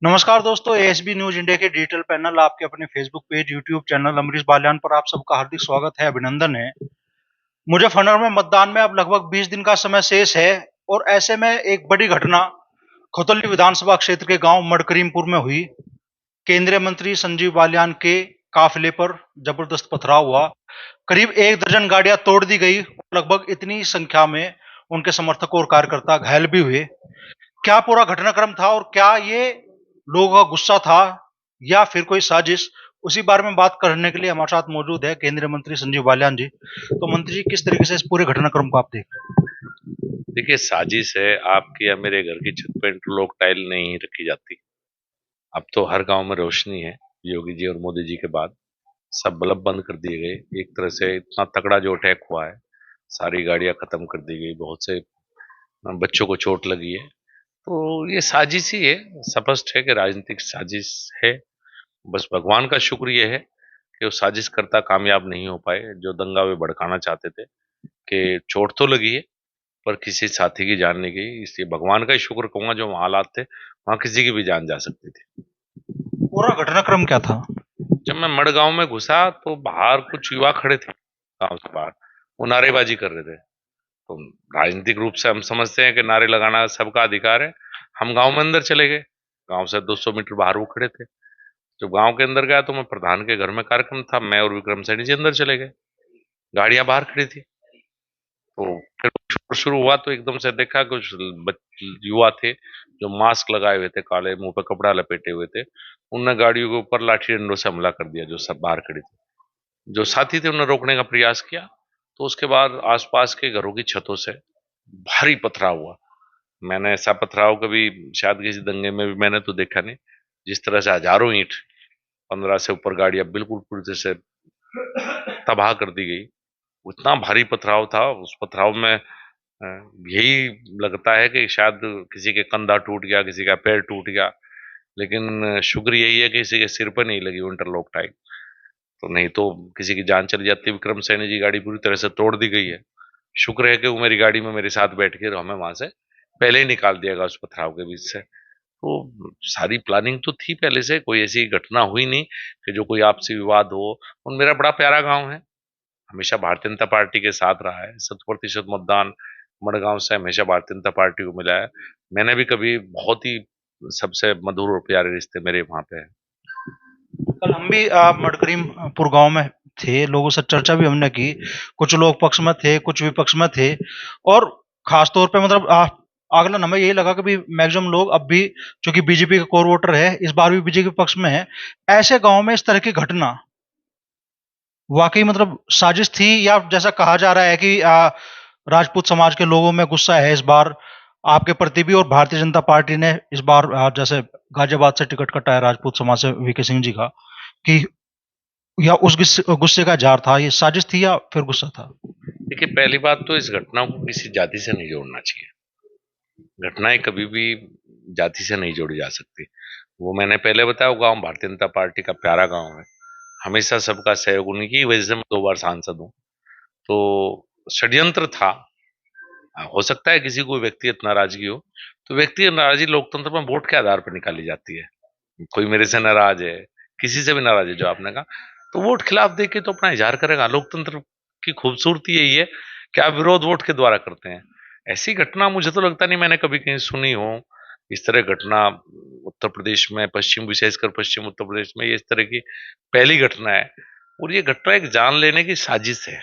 नमस्कार दोस्तों, ASB news India के डिजिटल पैनल आपके अपने Facebook page, YouTube channel Amrish Baliyan पर आप सबका हार्दिक स्वागत है, अभिनंदन है। मुजफ्फरनगर में मतदान में अब लगभग 20 दिन का समय शेष है और ऐसे में एक बड़ी घटना खोतल्ली विधानसभा क्षेत्र के गांव मडकरीमपुर में हुई। केंद्रीय मंत्री संजीव बालियान के काफिले पर जबरदस्त पथराव हुआ। करीब 1 दर्जन गाड़ियां तोड़ दी गई। लगभग इतनी संख्या में उनके समर्थक और कार्यकर्ता घायल भी हुए। क्या पूरा घटनाक्रम था और क्या ये लोगों का गुस्सा था या फिर कोई साजिश? उसी बारे में बात करने के लिए हमारे साथ मौजूद है केंद्रीय मंत्री संजीव बालियान जी। तो मंत्री जी, किस तरीके से इस पूरे घटनाक्रम को आप देख रहे देखिए, साजिश है आपकी या मेरे घर की छत पे इंटरलॉक टाइल नहीं रखी जाती। अब तो हर गांव में रोशनी है। योगी जी और मोदी जी के बाद सब बल्ब बंद कर दिए गए। एक तरह से इतना तगड़ा जो अटैक हुआ है, सारी गाड़ियां खत्म कर दी गई, बहुत से बच्चों को चोट लगी है। तो ये साजिश ही है, स्पष्ट है कि राजनीतिक साजिश है। बस भगवान का शुक्र ये है कि वो साजिश करता कामयाब नहीं हो पाए जो दंगा वे भड़काना चाहते थे। कि चोट तो लगी है पर किसी साथी की जान नहीं गई, इसलिए भगवान का ही शुक्र कहूंगा जो वहां हालात थे वहां किसी की भी जान जा सकती थी। हैं? पूरा घटनाक्रम क्या था? जब मैं मड़गांव में घुसा तो बाहर कुछ युवा खड़े थे, गांव से बाहर। वो नारेबाजी कर रहे थे। तो राजनीतिक रूप से हम समझते हैं कि नारे लगाना सबका अधिकार है। हम गांव में अंदर चले गए। गांव से 200 मीटर बाहर वो खड़े थे। जब गांव के अंदर गया तो मैं प्रधान के घर में कार्यक्रम था, मैं और विक्रम सैनी जी अंदर चले गए। गाड़ियां बाहर खड़ी थी। तो फिर शोर शुरू हुआ तो एकदम से देखा कुछ युवा थे जो मास्क लगाए हुए थे, काले, मुंह पे कपड़ा लपेटे हुए थे। उनने गाड़ियों के ऊपर लाठी डंडों से हमला कर दिया जो सब बाहर खड़ी थी। जो साथी थे उन्होंने रोकने का प्रयास किया। तो उसके बाद आसपास के घरों की छतों से भारी पथराव हुआ। मैंने ऐसा पथराव कभी शायद किसी दंगे में भी मैंने तो देखा नहीं। जिस तरह से हजारों ईंट, 15 से ऊपर गाड़ियां बिल्कुल पूरी तरह से तबाह कर दी गई। उतना भारी पथराव था। उस पथराव में यही लगता है कि शायद किसी के कंधा टूट गया, किसी का पैर टूट गया। लेकिन शुक्र यही है कि किसी के सिर पर नहीं लगी वो इंटरलॉक टाइल। तो नहीं तो किसी की जान चली जाती। विक्रम सैनी जी गाड़ी पूरी तरह से तोड़ दी गई है। शुक्र है कि वो मेरी गाड़ी में मेरे साथ बैठ के हमें वहां से पहले ही निकाल दिया गया उस पथराव के बीच से। तो सारी प्लानिंग तो थी पहले से, कोई ऐसी घटना हुई नहीं कि जो कोई आपसी विवाद हो। और मेरा बड़ा प्यारा गांव है, हमेशा भारतीय जनता पार्टी के साथ रहा है। 100% मतदान मडगांव से हमेशा भारतीय जनता पार्टी को मिला है। मैंने भी कभी बहुत ही सबसे मधुर और प्यारे रिश्ते मेरे वहां पे हैं। कल हम भी मडकरीमपुर गांव में थे, लोगों से चर्चा भी हमने की। कुछ लोग पक्ष में थे, कुछ विपक्ष में थे। और खास तौर पे मतलब आकलन हमें यही लगा कि भी मैक्सिमम लोग अब भी, चूंकि बीजेपी का कोर वोटर है, इस बार भी बीजेपी के पक्ष में है। ऐसे गांव में इस तरह की घटना वाकई मतलब साजिश थी, या जैसा कहा जा रहा है कि राजपूत समाज के लोगों में गुस्सा है इस बार आपके प्रति भी, और भारतीय जनता पार्टी ने इस बार जैसे गाजियाबाद से टिकट कटा है राजपूत समाज से वीके सिंह जी का, कि या उस गुस्से गुस्से का जार था, ये साजिश थी या फिर गुस्सा था? देखिए, पहली बात तो इस घटना को किसी जाति से नहीं जोड़ना चाहिए। घटनाएं कभी भी जाति से नहीं जोड़ी जा सकती। वो मैंने पहले बताया, वो गांव भारतीय जनता पार्टी का प्यारा गांव है। हमेशा सबका सहयोग, उन्हीं की वजह से मैं 2 बार सांसद हूँ। तो षड्यंत्र था। हो सकता है किसी को व्यक्तिगत नाराजगी हो, तो व्यक्तिगत नाराजगी लोकतंत्र में वोट के आधार पर निकाली जाती है। कोई मेरे से नाराज है, किसी से भी नाराज है जो आपने कहा, तो वोट खिलाफ दे के तो अपना इजहार करेगा। लोकतंत्र की खूबसूरती यही है कि आप विरोध वोट के द्वारा करते हैं। ऐसी घटना मुझे तो लगता नहीं मैंने कभी कहीं सुनी हो। इस तरह घटना उत्तर प्रदेश में, पश्चिम, विशेषकर पश्चिम उत्तर प्रदेश में, ये इस तरह की पहली घटना है। और ये घटना एक जान लेने की साजिश है।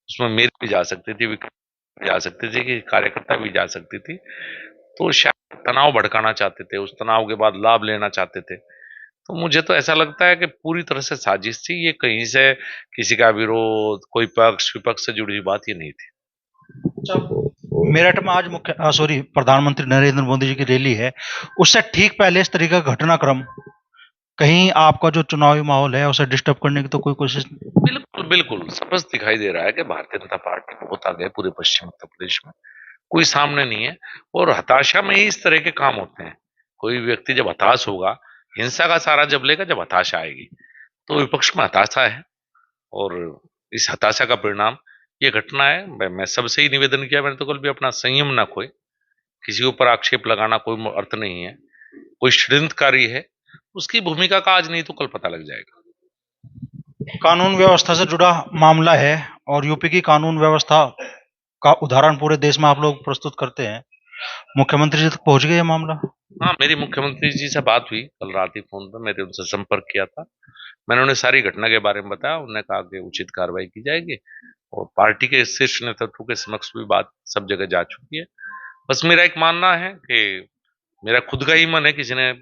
उसमें मेरी भी जा सकती थी, विक्रम भी जा सकती थी, कि कार्यकर्ता भी जा सकती थी। तो शायद तनाव भड़काना चाहते थे, उस तनाव के बाद लाभ लेना चाहते थे। तो मुझे तो ऐसा लगता है कि पूरी तरह से साजिश थी। ये कहीं से किसी का विरोध, कोई पक्ष विपक्ष से जुड़ी हुई बात ये नहीं थी। अच्छा, मेरठ में आज प्रधानमंत्री नरेंद्र मोदी जी की रैली है। उससे ठीक पहले इस तरीके का घटनाक्रम, कहीं आपका जो चुनावी माहौल है उसे डिस्टर्ब करने की तो कोई कोशिश नहीं? बिल्कुल बिल्कुल स्पष्ट दिखाई दे रहा है कि भारतीय जनता पार्टी बहुत आगे है पूरे पश्चिम उत्तर प्रदेश में। कोई सामने नहीं है। और हताशा में ही इस तरह के काम होते हैं। कोई व्यक्ति जब हताश होगा, हिंसा का सहारा जब लेगा, जब हताशा आएगी, तो विपक्ष में हताशा है। और इस हताशा का परिणाम ये घटना है। मैं सबसे ही निवेदन किया मैंने तो कल भी, अपना संयम ना खोए। किसी के ऊपर आक्षेप लगाना कोई अर्थ नहीं है। कोई षड्यंत्रकारी है, उसकी भूमिका का आज नहीं तो कल पता लग जाएगा। कानून व्यवस्था से जुड़ा मामला है और यूपी की कानून व्यवस्था का उदाहरण पूरे देश में आप लोग प्रस्तुत करते हैं। मुख्यमंत्री जी तक पहुंच गया ये मामला? हाँ, मेरी मुख्यमंत्री जी से बात हुई कल रात ही फोन पर, मैंने उनसे संपर्क किया था। मैंने उन्हें सारी घटना के बारे में बताया। उन्होंने कहा कि उचित कार्रवाई की जाएगी और पार्टी के शीर्ष नेतृत्व के समक्ष भी बात सब जगह जा चुकी है। बस मेरा एक मानना है कि मेरा खुद का ही मन है किसी ने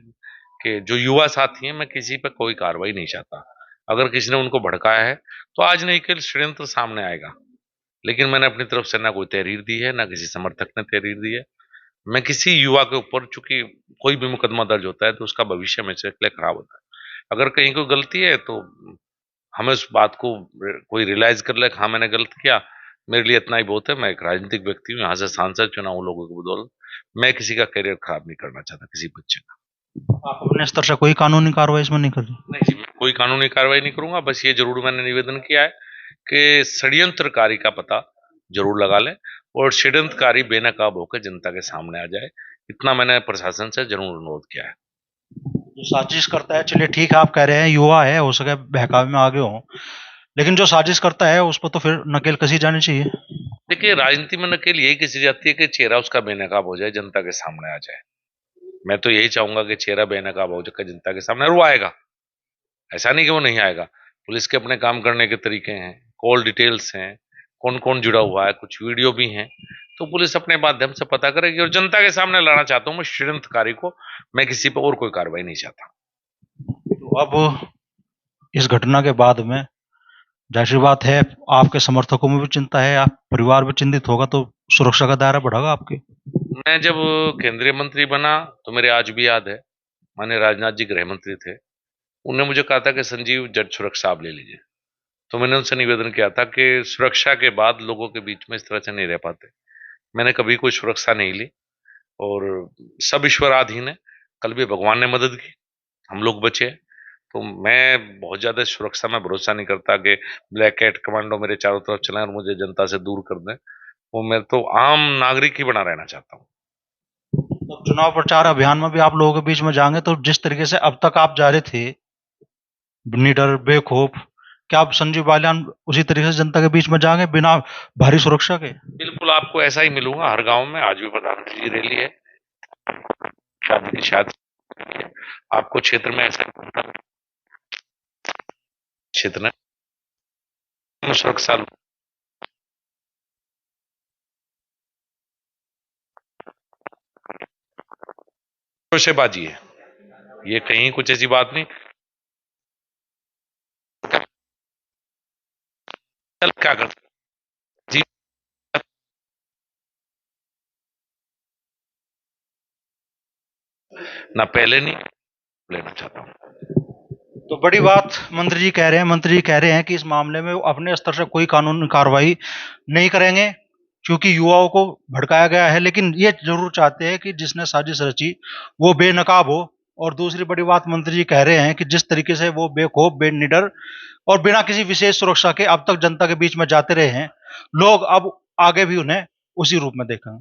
कि जो युवा साथी हैं, मैं किसी पर कोई कार्रवाई नहीं चाहता। अगर किसी ने उनको भड़काया है तो आज नहीं कल षड्यंत्र सामने आएगा, लेकिन मैंने अपनी तरफ से ना कोई तहरीर दी है, ना किसी समर्थक ने तहरीर दी है। मैं किसी युवा के ऊपर, चूंकि कोई भी मुकदमा दर्ज होता है तो उसका भविष्य में से इसलिए खराब होता है। अगर कहीं कोई गलती है तो हमें उस बात को कोई रियलाइज कर ले, हाँ मैंने गलत किया, मेरे लिए इतना ही बहुत है। मैं एक राजनीतिक व्यक्ति हूँ, यहाँ से सांसद चुना हूँ लोगों की बदौलत। मैं किसी का करियर खराब नहीं करना चाहता, किसी बच्चे का। आप अपने स्तर से कोई कानूनी कार्रवाई इसमें नहीं कर रहे? नहीं जी, मैं कोई कानूनी कार्रवाई नहीं करूंगा। बस ये जरूर मैंने निवेदन किया है कि षड्यंत्रकारी का पता जरूर लगा लें और षड्यंत्रकारी बेनकाब होकर जनता के सामने आ जाए। इतना मैंने प्रशासन से जरूर अनुरोध किया है। जो साजिश करता है, चलिए ठीक है, आप कह रहे हैं युवा है, हो सके बहकावे में आगे हो, लेकिन जो साजिश करता है उस पर तो फिर नकेल कसी जानी चाहिए। देखिए, राजनीति में नकेल यही कसी जाती है कि चेहरा उसका बेनकाब हो जाए, जनता के सामने आ जाए। मैं तो यही चाहूंगा कि चेहरा बेनकाब हो जाए जनता के सामने, और वो आएगा। ऐसा नहीं कि वो नहीं आएगा। पुलिस के अपने काम करने के तरीके हैं, कॉल डिटेल्स हैं, कौन कौन जुड़ा हुआ है, कुछ वीडियो भी हैं। तो पुलिस अपने माध्यम से पता करेगी और जनता के सामने लाना चाहता हूँ मैं षड्यंत्रकारी को। मैं किसी पर और कोई कार्रवाई नहीं चाहता। तो अब इस घटना के बाद में जाहिर सी बात है आपके समर्थकों में भी चिंता है, आप परिवार भी चिंतित होगा, तो सुरक्षा का दायरा बढ़ेगा आपके? मैं जब केंद्रीय मंत्री बना तो मेरे आज भी याद है, माननीय राजनाथ जी गृह मंत्री थे। उन्होंने मुझे कहा था कि संजीव, जज सुरक्षा आप ले लीजिए। तो मैंने उनसे निवेदन किया था कि सुरक्षा के बाद लोगों के बीच में इस तरह से नहीं रह पाते। मैंने कभी कोई सुरक्षा नहीं ली और सब ईश्वराधीन है। कल भी भगवान ने मदद की, हम लोग बचे। तो मैं बहुत ज्यादा सुरक्षा में भरोसा नहीं करता कि ब्लैक कैट कमांडो मेरे चारों तरफ चलाएं और मुझे जनता से दूर कर दें। वो मैं तो आम नागरिक ही बना रहना चाहता हूँ। तो चुनाव प्रचार अभियान में भी आप लोगों के बीच में जाएंगे तो जिस तरीके से अब तक आप जा रहे थे निडर बेखौफ, क्या आप संजीव बालियान उसी तरीके से जनता के बीच में जाएंगे बिना भारी सुरक्षा के? बिल्कुल आपको ऐसा ही मिलूंगा हर गांव में। आज भी प्रधानमंत्री जी रैली है, शादी की शादी है। आपको क्षेत्र में ऐसा क्षेत्र में सुरक्षा से बाजी है, ये कहीं कुछ ऐसी बात नहीं। चल क्या कर जी, ना पहले नहीं लेना चाहता हूँ। तो बड़ी बात मंत्री जी कह रहे हैं कि इस मामले में वो अपने स्तर से कोई कानूनी कार्रवाई नहीं करेंगे क्योंकि युवाओं को भड़काया गया है, लेकिन ये जरूर चाहते हैं कि जिसने साजिश रची वो बेनकाब हो। और दूसरी बड़ी बात मंत्री जी कह रहे हैं कि जिस तरीके से वो बेखौफ बेनिडर और बिना किसी विशेष सुरक्षा के अब तक जनता के बीच में जाते रहे हैं, लोग अब आगे भी उन्हें उसी रूप में देखेंगे।